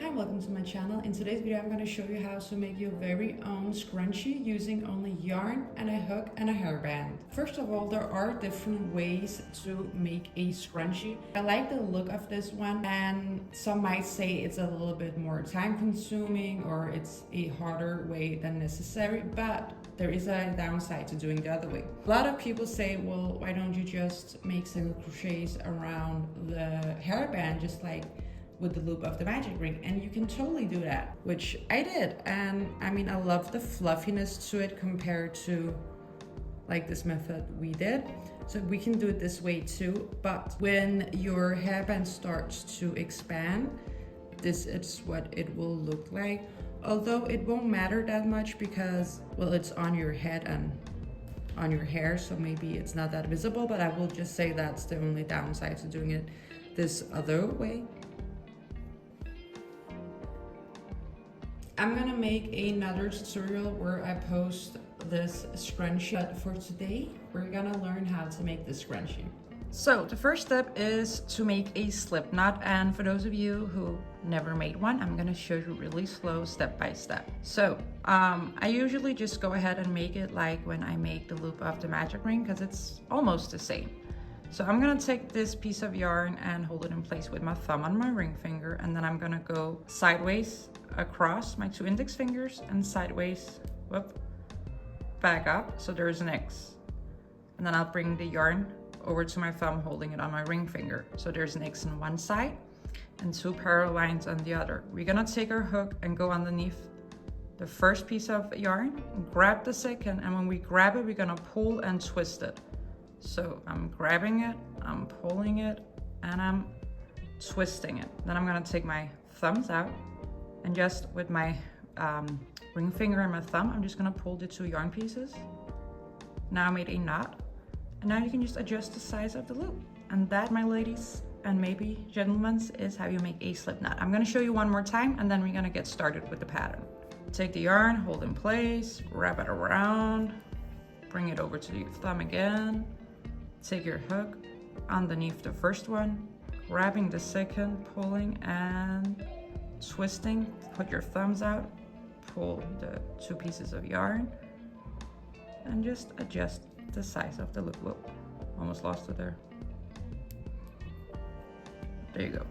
Hi, welcome to my channel. In today's video I'm going to show you how to make your very own scrunchie using only yarn and a hook and a hairband. First of all, there are different ways to make a scrunchie. I like the look of this one, and some might say it's a little bit more time consuming or it's a harder way than necessary, but there is a downside to doing the other way. A lot of people say, well, why don't you just make single crochets around the hairband just like with the loop of the magic ring? And you can totally do that, which I did. And I mean, I love the fluffiness to it compared to like this method we did. So we can do it this way too, but when your hairband starts to expand, this is what it will look like. Although it won't matter that much because, well, it's on your head and on your hair, so maybe it's not that visible, but I will just say that's the only downside to doing it this other way. I'm gonna make another tutorial where I post this scrunchie, but for today, we're gonna learn how to make this scrunchie. So the first step is to make a slip knot, and for those of you who never made one, I'm gonna show you really slow step by step. So I usually just go ahead and make it like when I make the loop of the magic ring, because it's almost the same. So I'm gonna take this piece of yarn and hold it in place with my thumb on my ring finger, and then I'm gonna go sideways across my two index fingers and sideways, whoop, back up, so there's an X. And then I'll bring the yarn over to my thumb, holding it on my ring finger. So there's an X on one side and two parallel lines on the other. We're gonna take our hook and go underneath the first piece of yarn, grab the second, and when we grab it, we're gonna pull and twist it. So I'm grabbing it, I'm pulling it, and I'm twisting it. Then I'm gonna take my thumbs out, and just with my ring finger and my thumb, I'm just gonna pull the two yarn pieces. Now I made a knot, and now you can just adjust the size of the loop. And that, my ladies, and maybe gentlemen, is how you make a slip knot. I'm gonna show you one more time, and then we're gonna get started with the pattern. Take the yarn, hold in place, wrap it around, bring it over to your thumb again, take your hook underneath the first one, grabbing the second, pulling and twisting, put your thumbs out, pull the two pieces of yarn, and just adjust the size of the loop. Whoa, almost lost it there. There you go.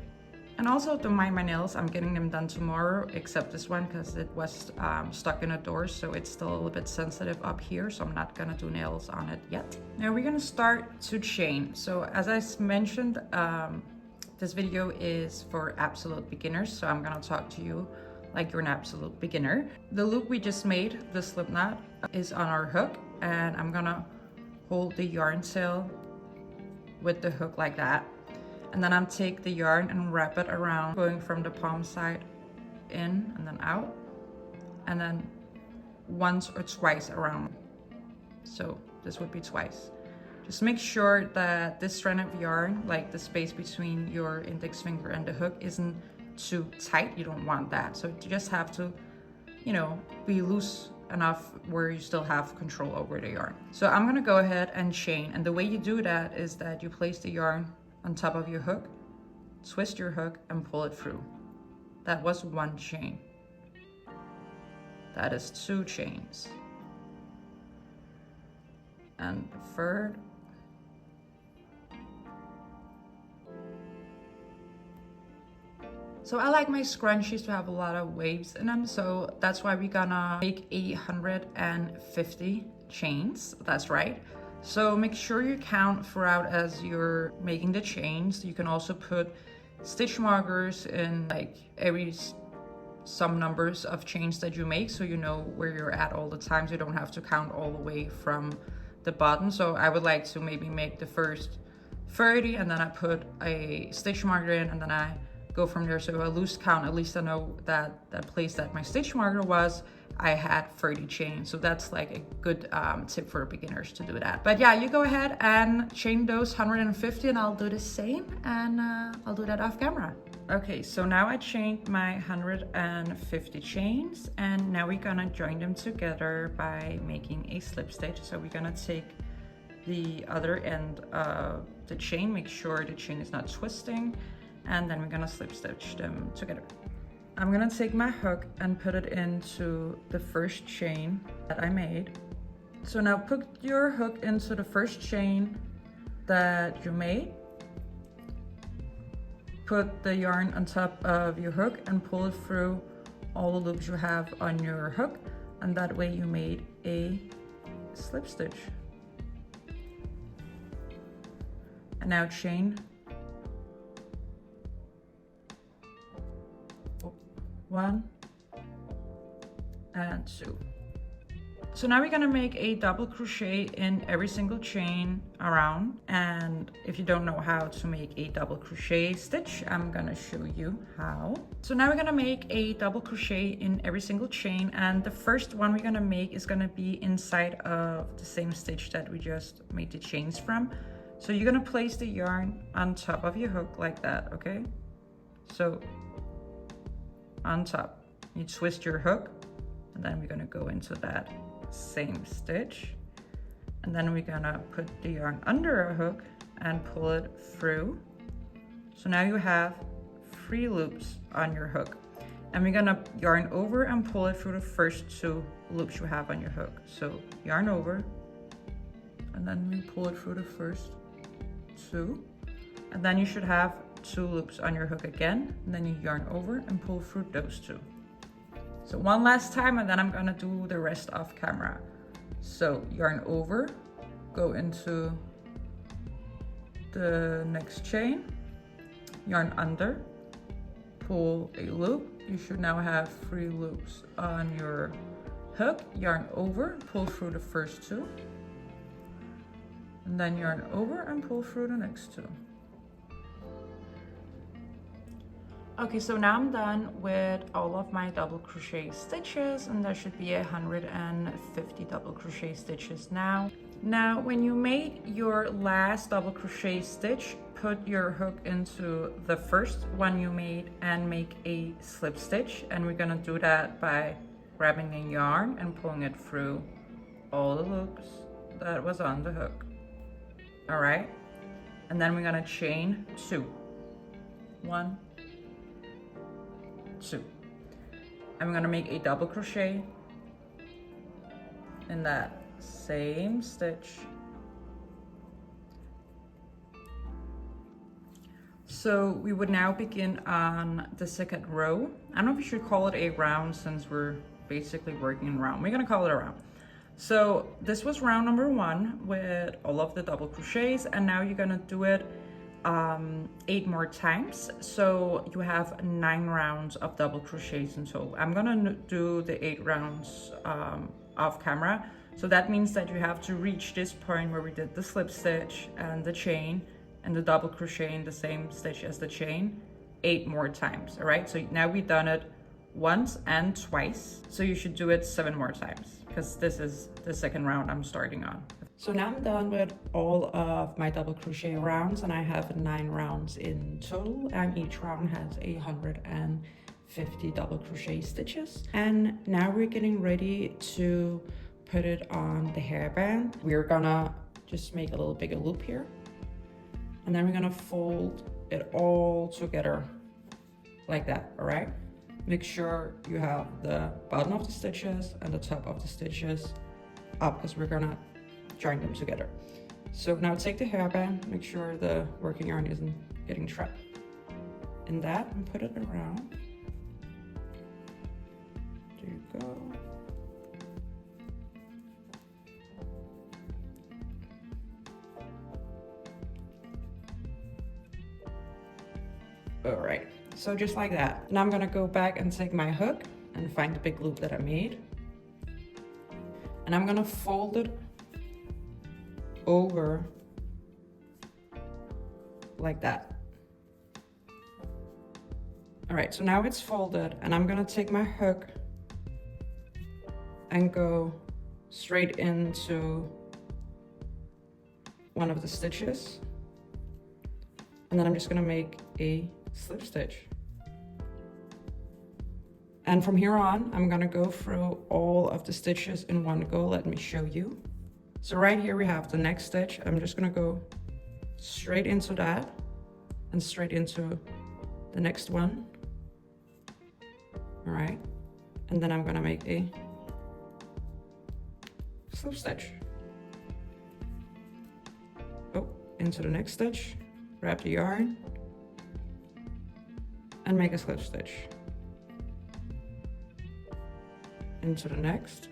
And also don't mind my nails, I'm getting them done tomorrow, except this one because it was stuck in a door, so it's still a little bit sensitive up here, so I'm not gonna do nails on it yet. Now we're gonna start to chain. So as I mentioned, this video is for absolute beginners, so I'm gonna talk to you like you're an absolute beginner. The loop we just made, the slip knot, is on our hook, and I'm gonna hold the yarn tail with the hook like that. And then I'm take the yarn and wrap it around, going from the palm side in and then out, and then once or twice around. So this would be twice. Just make sure that this strand of yarn, like the space between your index finger and the hook, isn't too tight. You don't want that. So you just have to, you know, be loose enough where you still have control over the yarn. So I'm gonna go ahead and chain. And the way you do that is that you place the yarn on top of your hook, twist your hook and pull it through. That was one chain. That is two chains. And third. So I like my scrunchies to have a lot of waves in them, so that's why we're gonna make 150 chains, that's right. So make sure you count throughout as you're making the chains. You can also put stitch markers in like some numbers of chains that you make, so you know where you're at all the time, so you don't have to count all the way from the bottom. So I would like to maybe make the first 30 and then I put a stitch marker in, and then I go from there. So a loose count, at least I know that that place that my stitch marker was, I had 30 chains. So that's like a good tip for beginners to do that. But yeah, you go ahead and chain those 150 and I'll do the same, and I'll do that off camera. Okay, so now I chained my 150 chains, and now we're gonna join them together by making a slip stitch. So we're gonna take the other end of the chain, make sure the chain is not twisting, and then we're gonna slip stitch them together. I'm gonna take my hook and put it into the first chain that I made. So now put your hook into the first chain that you made. Put the yarn on top of your hook and pull it through all the loops you have on your hook, and that way you made a slip stitch. And now chain 1 and 2. So now we're gonna make a double crochet in every single chain around, and if you don't know how to make a double crochet stitch, I'm gonna show you how. So now we're gonna make a double crochet in every single chain, and the first one we're gonna make is gonna be inside of the same stitch that we just made the chains from. So you're gonna place the yarn on top of your hook like that, okay? So on top, you twist your hook, and then we're gonna go into that same stitch, and then we're gonna put the yarn under our hook and pull it through. So now you have 3 loops on your hook, and we're gonna yarn over and pull it through the first 2 loops you have on your hook. So yarn over, and then we pull it through the first 2, and then you should have 2 loops on your hook again, and then you yarn over and pull through those 2. So one last time, and then I'm gonna do the rest off camera. So yarn over, go into the next chain, yarn under, pull a loop. You should now have 3 loops on your hook, yarn over, pull through the first 2, and then yarn over and pull through the next 2. Okay, so now I'm done with all of my double crochet stitches, and there should be 150 double crochet stitches now. Now, when you made your last double crochet stitch, put your hook into the first one you made and make a slip stitch. And we're gonna do that by grabbing the yarn and pulling it through all the loops that was on the hook. All right, and then we're gonna chain 2. 1, 2, and we're gonna make a double crochet in that same stitch. So we would now begin on the second row. I don't know if you should call it a round, since we're basically working in round. We're gonna call it a round. So this was round number 1 with all of the double crochets, and now you're gonna do it 8 more times. So you have 9 rounds of double crochets in total. I'm gonna do the 8 rounds off camera. So that means that you have to reach this point where we did the slip stitch and the chain and the double crochet in the same stitch as the chain 8 more times. All right, so now we've done it once and twice, so you should do it 7 more times, because this is the second round I'm starting on. So now I'm done with all of my double crochet rounds, and I have 9 rounds in total, and each round has 150 double crochet stitches. And now we're getting ready to put it on the hairband. We're gonna just make a little bigger loop here, and then we're gonna fold it all together like that. All right, make sure you have the bottom of the stitches and the top of the stitches up, because we're gonna join them together. So now take the hairband, make sure the working yarn isn't getting trapped in that, and put it around. There you go. All right, so just like that. Now I'm gonna go back and take my hook and find the big loop that I made, and I'm gonna fold it over like that. All right, so now it's folded, and I'm gonna take my hook and go straight into one of the stitches, and then I'm just gonna make a slip stitch. And from here on, I'm gonna go through all of the stitches in one go. Let me show you. So right here we have the next stitch. I'm just gonna go straight into that and straight into the next one. All right, and then I'm gonna make a slip stitch. Oh, into the next stitch, grab the yarn, and make a slip stitch. Into the next,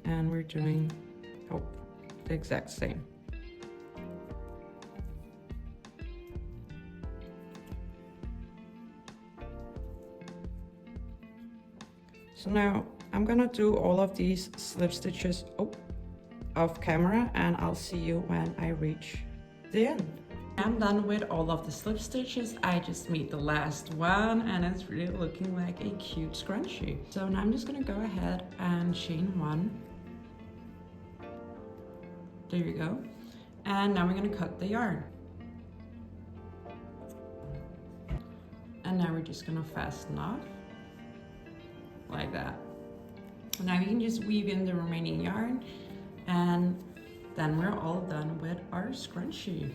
and we're doing the exact same. So now I'm gonna do all of these slip stitches off camera, and I'll see you when I reach the end. I'm done with all of the slip stitches. I just made the last one and it's really looking like a cute scrunchie. So now I'm just gonna go ahead and chain one. There you go. And now we're gonna cut the yarn. And now we're just gonna fasten off like that. Now you can just weave in the remaining yarn, and then we're all done with our scrunchie.